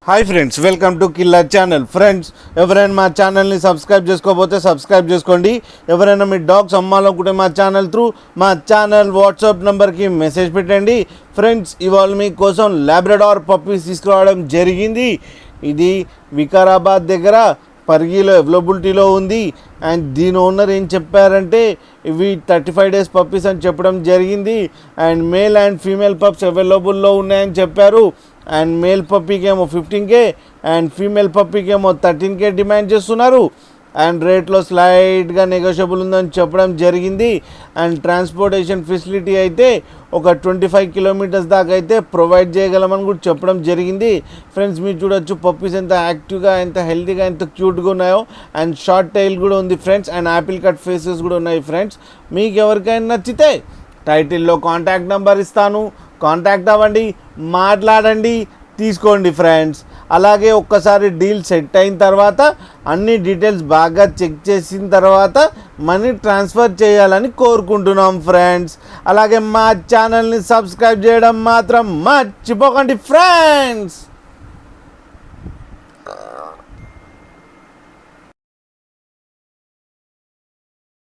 Hi friends, welcome to killer channel. Friends, ఎవరైనా మా ఛానల్ని సబ్స్క్రైబ్ చేసుకోకపోతే సబ్స్క్రైబ్ చేసుకోండి. ఎవరైనా మీ డాగ్స్ అమ్మాలనుకుంటే మా ఛానల్ త్రూ మా ఛానల్ వాట్సాప్ నెంబర్కి మెసేజ్ పెట్టండి. ఫ్రెండ్స్, ఇవాళ మీకోసం లాబ్రడార్ పప్పీస్ తీసుకురావడం జరిగింది. ఇది వికారాబాద్ దగ్గర పరిగిలో అవైలబిలిటీలో ఉంది. అండ్ దీని ఓనర్ ఏం చెప్పారంటే ఇవి 35 days పప్పీస్ అని చెప్పడం జరిగింది. And male and female pups అవైలబుల్లో ఉన్నాయని చెప్పారు. అండ్ మేల్ పప్పీకి ఏమో 15K అండ్ ఫీమేల్ పప్పీకి ఏమో 13K డిమాండ్ చేస్తున్నారు. అండ్ రేట్లో స్లైడ్గా నెగోషియబుల్ ఉందని చెప్పడం జరిగింది. అండ్ ట్రాన్స్పోర్టేషన్ ఫెసిలిటీ అయితే ఒక 25 kilometers దాకా అయితే ప్రొవైడ్ చేయగలమని కూడా చెప్పడం జరిగింది. ఫ్రెండ్స్, మీరు చూడొచ్చు పప్పీస్ ఎంత యాక్టివ్గా, ఎంత హెల్తీగా, ఎంత క్యూట్గా ఉన్నాయో. అండ్ షార్ట్ టైల్ కూడా ఉంది friends. And Apple cut faces కూడా ఉన్నాయి ఫ్రెండ్స్. మీకు ఎవరికైనా నచ్చితే టైటిల్లో కాంటాక్ట్ నెంబర్ ఇస్తాను, కాంటాక్ట్ అవ్వండి, మాట్లాడండి, తీసుకోండి ఫ్రెండ్స్. అలాగే ఒక్కసారి డీల్ సెట్ అయిన తర్వాత అన్ని డీటెయిల్స్ బాగా చెక్ చేసిన తర్వాత మనీ ట్రాన్స్ఫర్ చేయాలని కోరుకుంటున్నాం ఫ్రెండ్స్. అలాగే మా ఛానల్ని సబ్స్క్రైబ్ చేయడం మాత్రం మర్చిపోకండి ఫ్రెండ్స్.